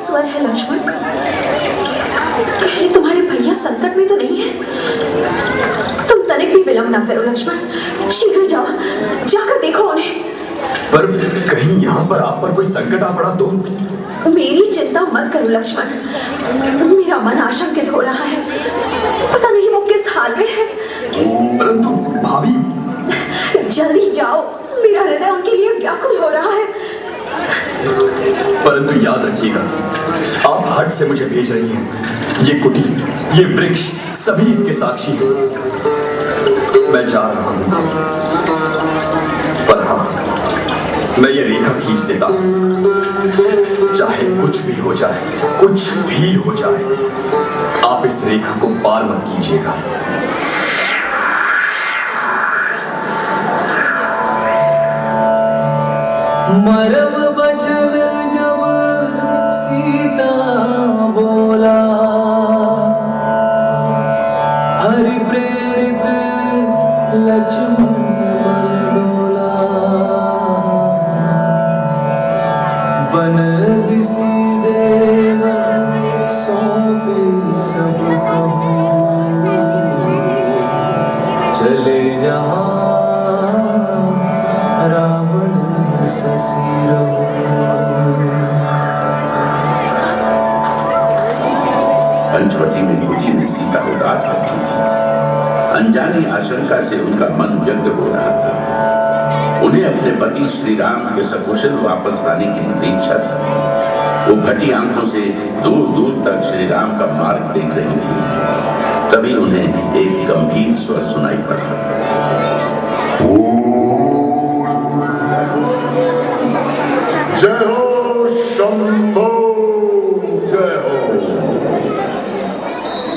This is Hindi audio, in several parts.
स्वर है लक्ष्मण? कहीं तुम्हारे भैया संकट में तो नहीं है? तुम तनिक भी विलंब ना करो लक्ष्मण, शीघ्र जाओ, जाकर देखो उन्हें। पर कहीं यहाँ पर आप पर कोई संकट आ पड़ा तो? मेरी चिंता मत करो लक्ष्मण, मेरा मन आशंकित हो रहा है, पता नहीं वो किस हाल में है। परंतु भाभी, जल्दी जाओ, मेरा हृदय उनके लिए व्याकुल हो रहा है। परंतु याद रखिएगा, आप हट से मुझे भेज रही हैं। ये कुटी, ये वृक्ष, सभी इसके साक्षी हैं। मैं जा रहा हूं, पर हाँ, मैं ये रेखा खींच देता हूं। चाहे कुछ भी हो जाए, कुछ भी हो जाए, आप इस रेखा को पार मत कीजिएगा। मरम बचन जब सीता बोला, हरि प्रेरित लक्ष्मण मन डोला। बन दिसी देव सौंपे सब कहूँ, चले जहाँ रावण पंचवटी में कुटी में सीता उदास बैठी थी। अनजानी आशंका से उनका मन व्यग्र हो रहा था। उन्हें अपने पति श्री राम के सकुशल वापस आने की प्रतीक्षा थी। वो फटी आंखों से दूर दूर तक श्री राम का मार्ग देख रही थी। तभी उन्हें एक गंभीर स्वर सुनाई पड़ा। जय हो शंभो, जय हो।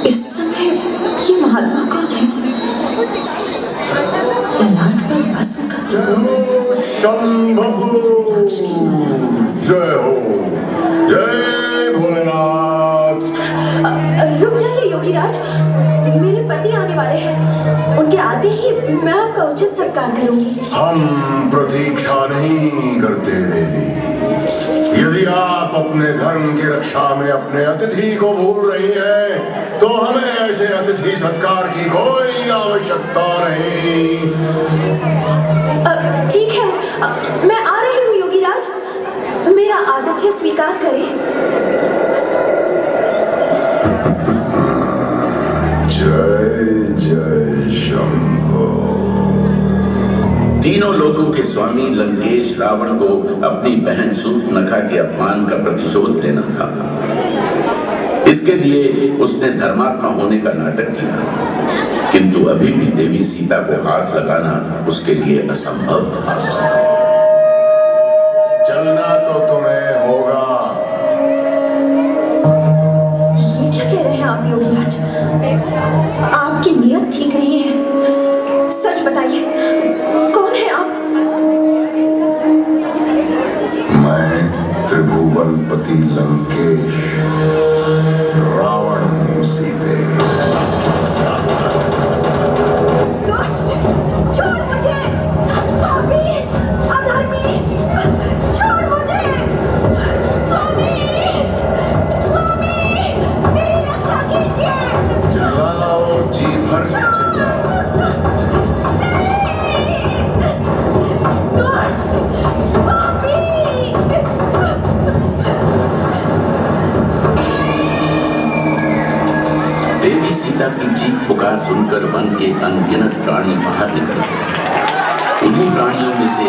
इस समय ये महात्मा कौन है? ललाट पर भस्म का त्रिकोण। शंभो, जय हो, जय भोलेनाथ। रुक जाइए योगीराज, मेरे पति आने वाले हैं। उनके आते ही मैं आपका उचित सत्कार करूंगी। हम प्रतीक्षा नहीं करते देवी। यदि आप अपने धर्म की रक्षा में अपने अतिथि को भूल रही हैं, तो हमें ऐसे अतिथि सत्कार की कोई आवश्यकता नहीं। ठीक है, मैं आ रही हूँ योगीराज, मेरा आतिथ्य स्वीकार करें। जय जय शंभो। तीनों लोगों के स्वामी लंकेश रावण को अपनी बहन शूर्पणखा के अपमान का प्रतिशोध लेना था। इसके लिए उसने धर्मात्मा होने का नाटक किया, किंतु अभी भी देवी सीता को हाथ लगाना उसके लिए असंभव था। चलना तो तुम्हें होगा। ये क्या कह रहे हैं आप योगीराज? आपकी नियत ठीक नहीं है। सच बताइए, कौन है आप? मैं त्रिभुवनपति लंकेश रावण हूँ सीते। दुष्ट, छोड़ मुझे! पापी, अधर्मी, छोड़ मुझे! स्वामी, स्वामी, मेरी रक्षा कीजिए! चिल्लाओ, जी भर के चिल्लाओ। दुष्ट, पापी! देवी सीता की चीख पुकार सुनकर वन के अनगिनत प्राणी बाहर निकल गए। उन्हीं प्राणियों में से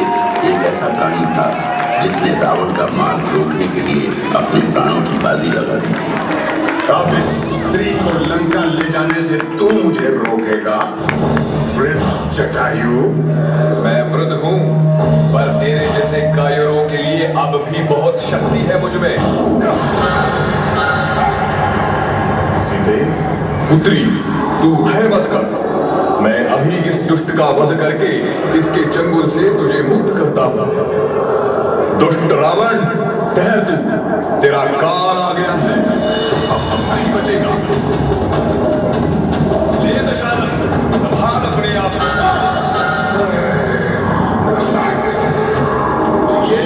एक ऐसा प्राणी था जिसने रावण का मार्ग रोकने के लिए अपने प्राणों की बाजी लगा दी थी। अब इस स्त्री को लंका ले जाने से तू मुझे रोकेगा, वृद्ध जटायु? मैं वृद्ध हूँ, पर तेरे जैसे कायरों के लिए अब भी बहुत शक्ति है मुझ में। सीते, पुत्री, तू भय मत कर। मैं अभी इस दुष्ट का वध करके इसके चंगुल से तुझे मुक्त करता हूँ। दुष्ट रावण, ठहर तू, तेरा काल आ गया है, अब नहीं बचेगा। ले दशरथ, संभाल अपने आप। ये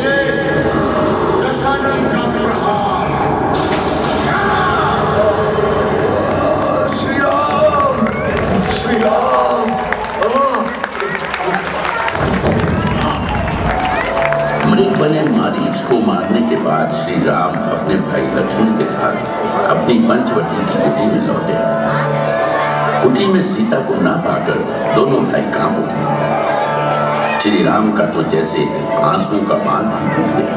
दशानन का प्रहार राम अपने भाई लक्ष्मण के साथ अपनी पंचवटी की कुटी में लौटे। कुटी में सीता को ना पाकर दोनों भाई कांप उठे। श्री राम का तो जैसे आंसुओं का बांध ही टूट गया।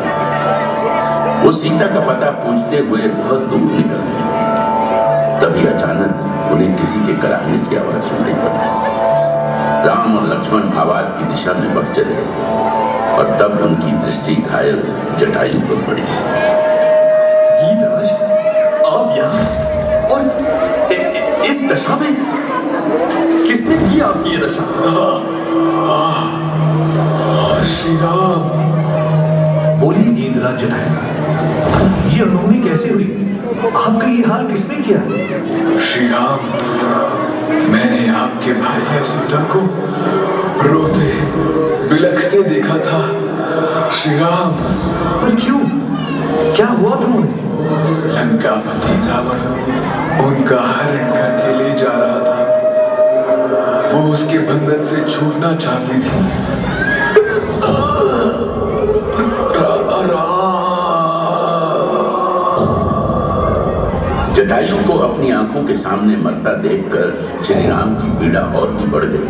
वो सीता का पता पूछते हुए बहुत दूर निकल गए। तभी अचानक उन्हें किसी के कराहने की आवाज सुनाई पड़ी। राम और लक्ष्मण आवाज की दिशा में बढ़ चले और तब उनकी दृष्टि घायल जटायु पर पड़ी। गीतराज, आप यहाँ और इस दशा में? किसने की आपकी ये दशा? श्री राम। बोलिए गीतराज जटायु, ये अनहोनी कैसे हुई? आपका ये हाल किसने किया? श्री राम, मैंने आपके भाई सीता को रोते बिलखते देखा था। श्री राम। पर क्यों? क्या हुआ था उन्हें? लंकापति रावण उनका हरण करके ले जा रहा था। वो उसके बंधन से छूटना चाहती थी। जटायु को अपनी आंखों के सामने मरता देखकर श्री राम की पीड़ा और भी बढ़ गई।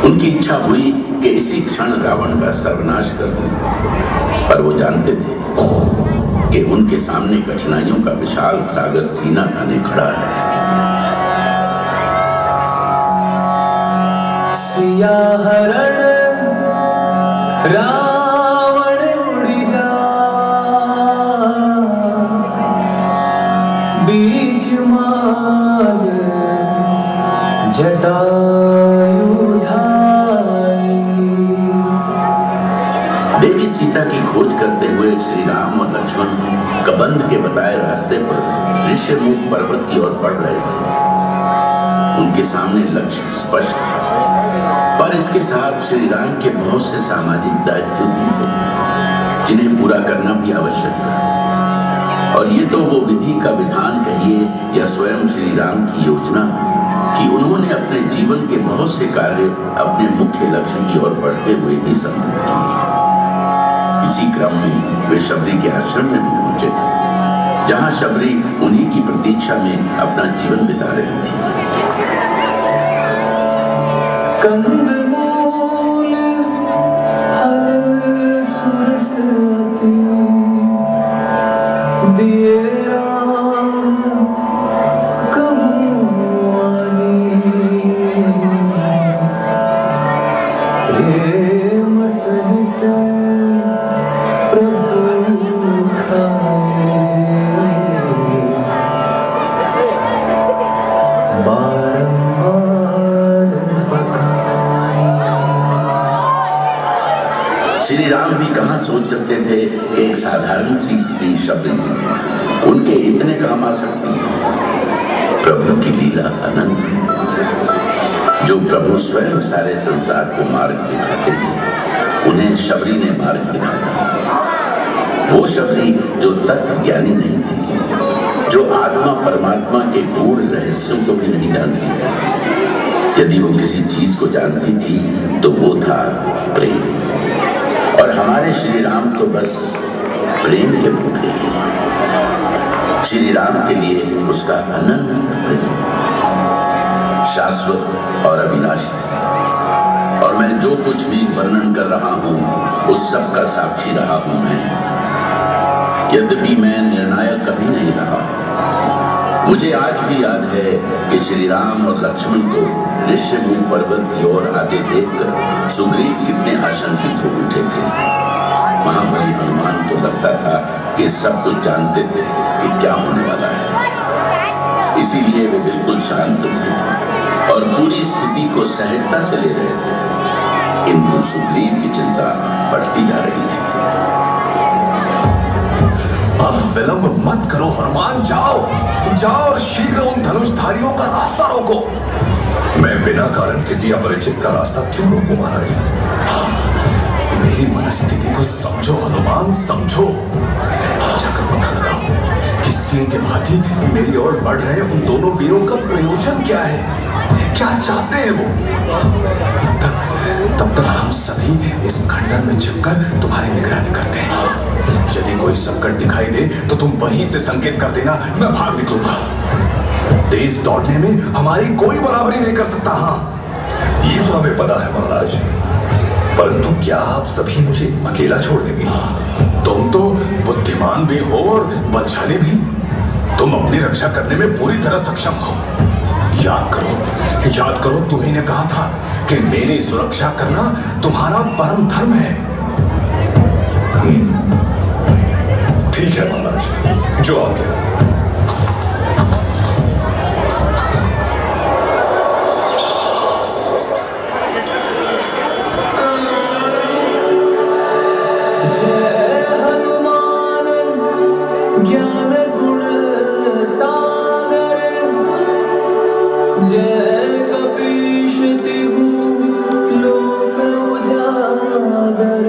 उनकी इच्छा हुई कि इसी क्षण रावण का सर्वनाश कर दें, पर वो जानते थे कि उनके सामने कठिनाइयों का विशाल सागर सीना ताने खड़ा है। सिया हरण रावण उड़ी जा, बीच मार्ग जटायु धाई। देवी सीता की खोज करते हुए श्री राम और लक्ष्मण कबंध के बताए रास्ते पर ऋष्यमूक पर्वत की ओर बढ़ रहे थे। उनके सामने लक्ष्य स्पष्ट था, पर इसके साथ श्री राम के बहुत से सामाजिक दायित्व भी थे जिन्हें पूरा करना भी आवश्यक था। और ये तो वो विधि का विधान कहिए या स्वयं श्री राम की योजना कि उन्होंने अपने जीवन के बहुत से कार्य अपने मुख्य लक्ष्य की ओर बढ़ते हुए ही संपन्न किए। इसी क्रम में वे शबरी के आश्रम में भी पहुंचे थे, जहां शबरी उन्हीं की प्रतीक्षा में अपना जीवन बिता रही थी। कंदमूल फल सुरसती दिए राम कमुआनी, प्रेम सहित प्रभु खाए, श्री राम भी कहां सोच सकते थे कि एक साधारण सी स्त्री शबरी उनके इतने काम आ सकती है। प्रभु की लीला अनंत है। जो प्रभु स्वयं सारे संसार को मार्ग दिखाते हैं, उन्हें शबरी ने मार्ग दिखाया। वो शबरी जो तत्व ज्ञानी नहीं थी, जो आत्मा परमात्मा के गूढ़ रहस्यों को भी नहीं जानती थी। यदि वो किसी चीज को जानती थी तो वो था प्रेम। और हमारे श्री राम तो बस प्रेम के भूखे हैं। श्री राम के लिए उसका अनंत प्रेम, शाश्वत और अविनाशी। और मैं जो कुछ भी वर्णन कर रहा हूं उस सब का साक्षी रहा हूं मैं। यद्यपि मैं निर्णायक कभी नहीं रहा, मुझे आज भी याद है कि श्री राम और लक्ष्मण को ऋष्यमूक पर्वत की ओर आते देखकर सुग्रीव कितने आशंकित हो उठे थे। महाबली हनुमान तो लगता था कि सब कुछ जानते थे कि क्या होने वाला है, इसीलिए वे बिल्कुल शांत थे और पूरी स्थिति को सहजता से ले रहे थे। किंतु सुग्रीव की चिंता बढ़ती जा रही थी। अब विलंब मत करो हनुमान, जाओ और शीघ्र उन धनुषधारियों का रास्ता रोको। मैं बिना कारण किसी अपरिचित का रास्ता क्यों रोकूं महाराज? मेरी मनस्थिति को समझो हनुमान, समझो। जाकर पता लगाओ कि सिंह के भांति मेरी ओर बढ़ रहे उन दोनों वीरों का प्रयोजन क्या है, क्या चाहते हैं वो। तब तक हम सभी इस खंडर में छिपकर तुम्हारी निगरानी करते हैं। यदि कोई संकट दिखाई दे तो तुम वहीं से संकेत कर देना, मैं भाग निकलूंगा। तेज दौड़ने में हमारी कोई बराबरी नहीं कर सकता। हाँ, ये तो हमें पता है महाराज, परंतु क्या आप सभी मुझे अकेला छोड़ देंगे? तुम तो बुद्धिमान भी हो और बलशाली भी। तुम अपनी रक्षा करने में पूरी तरह सक्षम हो। याद करो तुम्ही ने कहा था कि मेरी सुरक्षा करना तुम्हारा परम धर्म है। ठीक है महाराज, जो आज्ञा। जय हनुमान ज्ञान गुण सागर, जय कपीश तिहु लोक उजागर,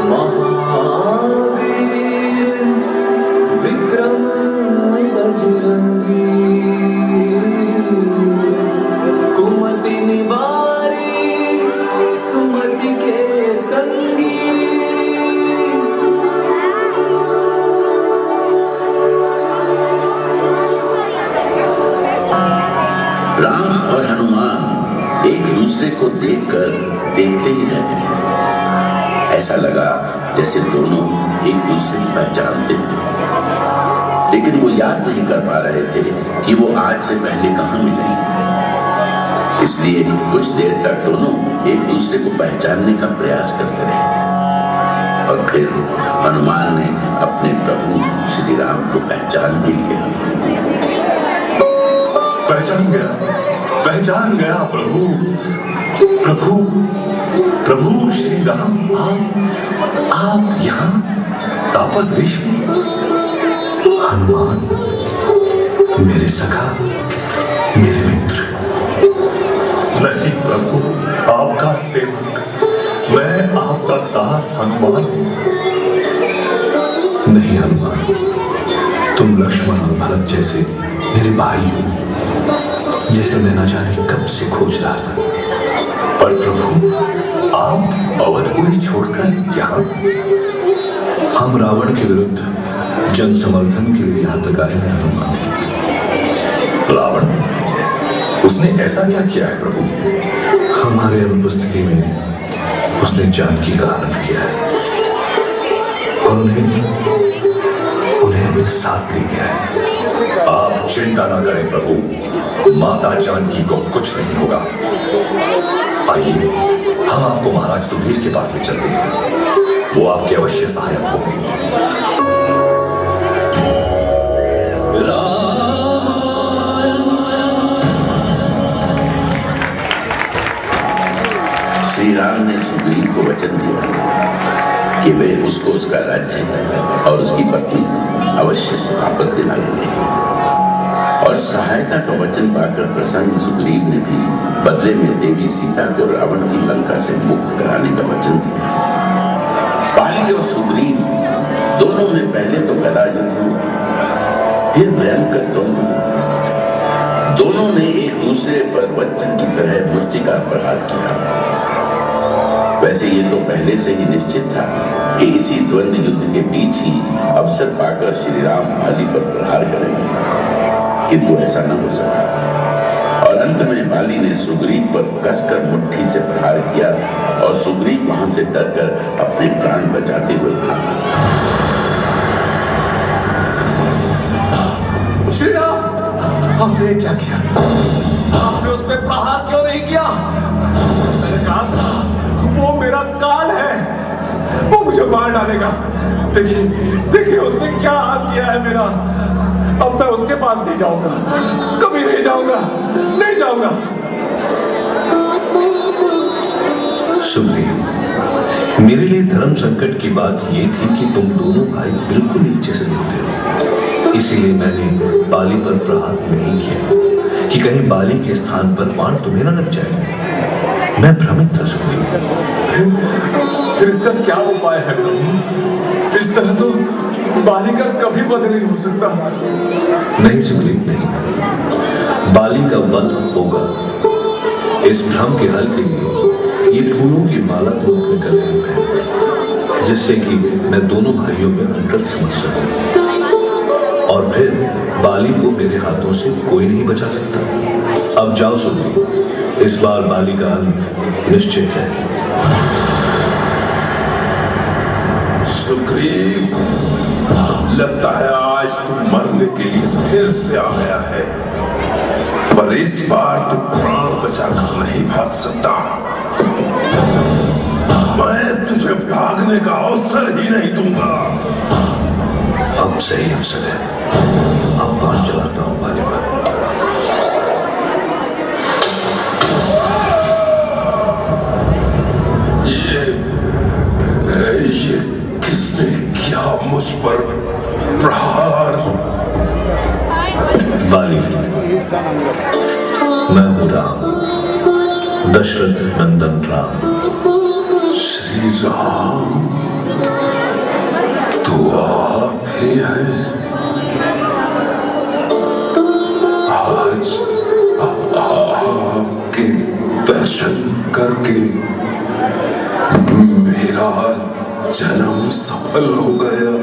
महावीर विक्रम बजरंगी, कुमति निवारी सुमति के संगी। राम और हनुमान एक दूसरे को देखकर देखते ही रह गए। ऐसा लगा जैसे दोनों एक दूसरे को पहचानते हो, लेकिन वो याद नहीं कर पा रहे थे कि वो आज से पहले कहाँ मिले हैं। इसलिए कुछ देर तक दोनों एक दूसरे को पहचानने का प्रयास करते रहे और फिर हनुमान ने अपने प्रभु श्री राम को पहचान भी लिया। पहचान गया प्रभु श्री राम, आप यहाँ तापस देश में? हनुमान, मेरे सखा, मेरे मित्र। नहीं प्रभु, आपका सेवक, मैं आपका दास हनुमान हूँ। नहीं हनुमान, तुम लक्ष्मण और भरत जैसे मेरे भाई हो, जिसे मैं न जाने कब से खोज रहा था। पर प्रभु, आप अवधपुरी छोड़कर यहाँ? हम रावण के विरुद्ध जन समर्थन के लिए यहाँ तक आए हैं हनुमान। रावण? उसने ऐसा क्या किया है प्रभु? हमारे अनुपस्थिति में उसने जानकी का हरण किया है और उन्हें अपने साथ ले गया है। आप चिंता ना करें प्रभु, माता जानकी को कुछ नहीं होगा। आइए, हम आपको महाराज सुग्रीव के पास ले चलते हैं, वो आपके अवश्य सहायक होंगे। श्री राम ने सुग्रीव को वचन दिया कि वे उसको उसका राज्य और उसकी पत्नी अवश्य वापस दिलाएंगे। और सहायता का वचन पाकर प्रसन्न सुग्रीव ने भी बदले में देवी सीता को रावण की लंका से मुक्त कराने का वचन दिया। बाली और सुग्रीव दोनों में पहले तो गदा युद्ध हुआ, फिर भयंकर द्वंद्व युद्ध। दोनों ने एक दूसरे पर वज्र की तरह मुष्टि का प्रहार किया। वैसे ये तो पहले से ही निश्चित था कि इसी द्वंद्व युद्ध के बीच ही अवसर पाकर श्री राम बाली पर प्रहार करेंगे, किंतु ऐसा न हो सका और अंत में बाली ने सुग्रीव पर कसकर मुट्ठी से प्रहार किया और सुग्रीव वहां से डरकर अपने प्राण बचाते हुए भागा। श्री राम, आपने क्या किया? आपने उस पर प्रहार क्यों नहीं किया? मैंने कहा था वो मेरा काल है, वो मुझे मार डालेगा। देखिए उसने क्या हाथ किया है मेरा। अब मैं उसके पास नहीं जाऊंगा, कभी नहीं जाऊंगा। सुग्रीव, मेरे लिए धर्म संकट की बात ये थी कि तुम दोनों भाई बिल्कुल एक जैसे दिखते हो, इसीलिए मैंने बाली पर प्रहार नहीं किया कि कहीं बाली के स्थान पर बाण तुम्हें न लग जाए। मैं भ्रमित था सुग्रीव। फिर इसका क्या उपाय है प्रभु? इस तरह तो बाली का कभी वध नहीं हो सकता। नहीं सुग्रीव, नहीं, बाली का वध होगा। इस भ्रम के हल के लिए ये फूलों की माला तुम अपने गले में पहन, जिससे कि मैं दोनों भाइयों में अंतर समझ सकूं, और फिर बाली को मेरे हाथों से कोई नहीं बचा सकता। अब जाओ सुग्रीव, इस बार बाली का अंत निश्चित है। सुग्रीव, लगता है आज तू मरने के लिए फिर से आ गया है, पर इस बार तू प्राण बचाकर नहीं भाग सकता। मैं तुझे भागने का अवसर ही नहीं दूंगा। अब सही अवसर है, अब बाण चलाता हूं बाली पर। ये किसने किया मुझ पर प्रहार? बाली, मैं हूं राम, दशरथ नंदन राम। श्री राम, तू आप ही है। आज आपके दर्शन करके मेरा जन्म सफल हो गया।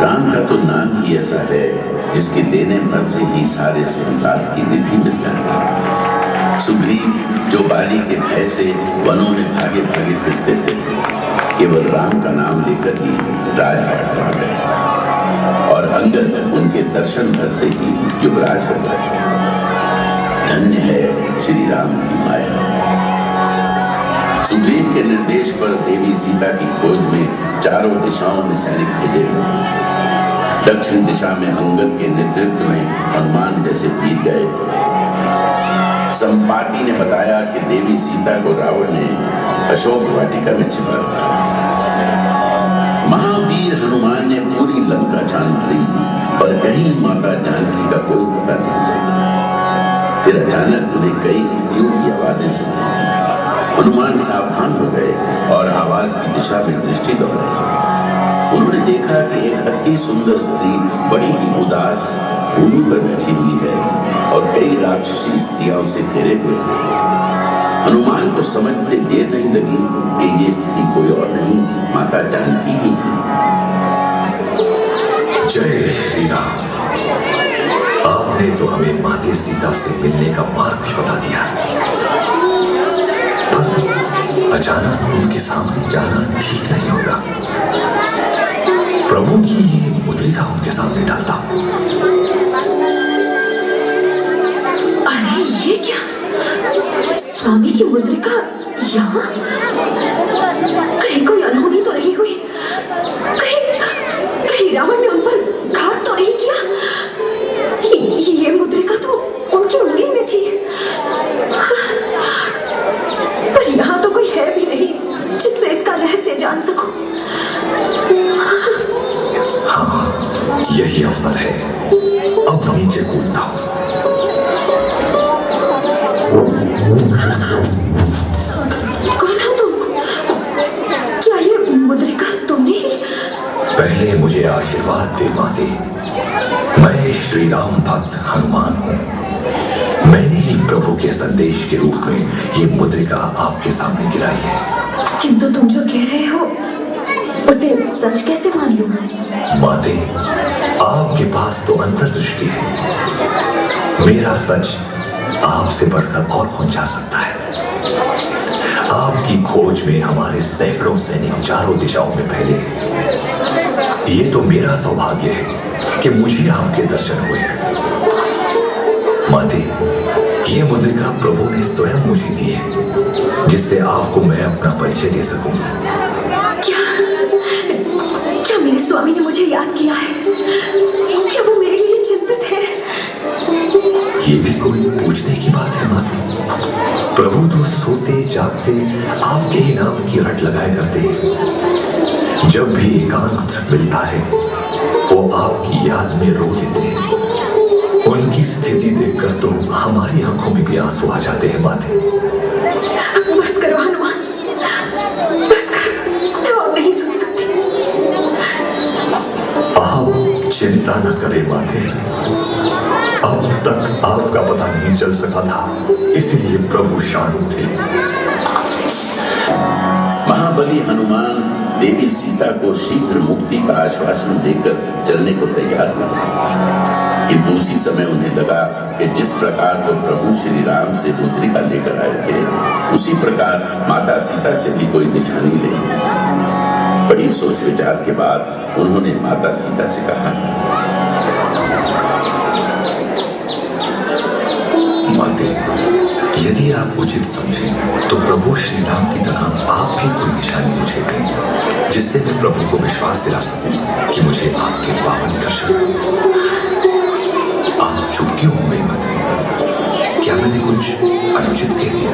राम का तो नाम ही ऐसा है जिसके लेने भर से ही सारे संसार की निधि मिल जाती है। सुग्रीव जो बाली के भय से वनों में भागे भागे फिरते थे, केवल राम का नाम लेकर ही राजपाट पा गए, और अंगद उनके दर्शन भर से ही युवराज हो गए। धन्य है श्री राम की माया। सुग्रीव के निर्देश पर देवी सीता की खोज में चारों दिशाओं में सैनिक भेजे गए। दक्षिण दिशा में अंगद के नेतृत्व में हनुमान जैसे वीर गए। संपाति ने बताया कि देवी सीता को रावण ने अशोक वाटिका में छिपा रखा। महावीर हनुमान ने पूरी लंका छान मारी, पर कहीं माता जानकी का कोई पता नहीं चला। फिर अचानक उन्हें कई स्त्रियों की आवाजें सुनाई दी। हनुमान सावधान हो गए और आवाज की दिशा में दृष्टि दौड़ाई। उन्होंने देखा कि एक अति सुंदर स्त्री बड़ी ही उदास भूमि पर बैठी हुई है और कई राक्षसी स्त्रियां उसे घेरे हुए हैं। हनुमान को समझते देर नहीं लगी कि ये स्त्री कोई और नहीं, माता जानकी ही है। जय श्री राम। आपने तो हमें माता सीता से मिलने का मार्ग भी बता दिया, पर अचानक उनके सामने जाना ठीक नहीं होगा। प्रभु की ये मुद्रिका उनके सामने डालता हूं। अरे ये क्या, स्वामी की मुद्रिका यहाँ? कहीं कोई अनहोनी तो नहीं हुई? कहीं रावण ने उन पर घात तो नहीं किया? ये मुद्रिका तो उनकी उंगली में थी, पर यहाँ तो कोई है भी नहीं जिससे इसका रहस्य जान सकूं। हाँ, यही अवसर है। अब नीचे कूदता हूं। कौन हो तुम? क्या ये मुद्रिका तुमने ही? पहले मुझे आशीर्वाद दे माते। मैं श्री राम भक्त हनुमान हूं। मैंने ही प्रभु के संदेश के रूप में ये मुद्रिका आपके सामने गिराई है। किंतु तुम जो कह रहे हो उसे सच कैसे मान लूं? माते, आपके पास तो अंतर्दृष्टि है। मेरा सच आपसे बढ़कर और कौन जा सकता है? आपकी खोज में हमारे सैकड़ों सैनिक चारों दिशाओं में फैले हैं। ये तो मेरा सौभाग्य है कि मुझे आपके दर्शन हुए। माते, ये मुद्रिका प्रभु ने स्वयं मुझे दी है, जिससे आपको मैं अपना परिचय दे सकूं। क्या मेरे स्वामी ने मुझे याद किया है? क्या वो मेरे लिए चिंतित है? ये भी कोई पूछने की बात है माते? प्रभु तो सोते जागते आपके ही नाम की रट लगाया करते हैं। जब भी एकांत मिलता है वो आपकी याद में रो लेते हैं। उनकी स्थिति देखकर तो हमारी आंखों में भी आंसू आ जाते हैं माते। बस करो हनुमान, बस करो, मैं और नहीं सुन सकती। आप चिंता न करें माते। अब तक आपका पता नहीं चल सका था, इसलिए प्रभु शांत थे। महाबली हनुमान देवी सीता को शीघ्र मुक्ति का आश्वासन देकर चलने को तैयार हुए, किंतु उसी समय उन्हें लगा कि जिस प्रकार वो प्रभु श्री राम से मुद्रिका लेकर आए थे, उसी प्रकार माता सीता से भी कोई निशानी ले। बड़ी सोच विचार के बाद उन्होंने माता सीता से कहा, माते, यदि आप उचित समझें तो प्रभु श्री राम की तरह आप भी कोई निशानी मुझे दें, जिससे मैं प्रभु को विश्वास दिला सकूं कि मुझे आपके पावन दर्शन। आप चुप क्यों हो गई माते? क्या मैंने कुछ अनुचित कह दिया?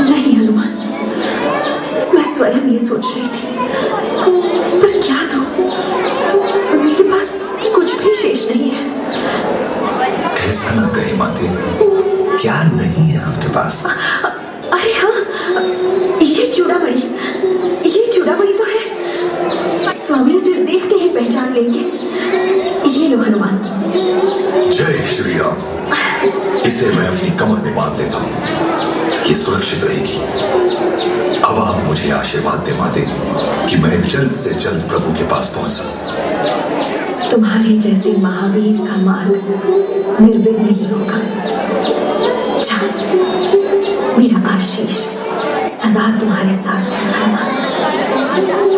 नहीं हनुमान, मैं स्वयं ये सोच रही थी, पर क्या दो, मेरे पास कुछ भी शेष नहीं है। ऐसा ना कहे माते, क्या नहीं है आपके पास? अरे हाँ, ये चूड़ामणि तो है। स्वामी इसे देखते ही पहचान लेंगे। ये लो हनुमान। जय श्री राम। इसे मैं अपनी कमर में बांध लेता हूं, ये सुरक्षित रहेगी। अब आप मुझे आशीर्वाद दे माते कि मैं जल्द से जल्द प्रभु के पास पहुंच सकूं। तुम्हारे जैसे महावीर का मार्ग निर्विघ्न नहीं होगा। मेरा आशीष सदा तुम्हारे साथ है हनुमान।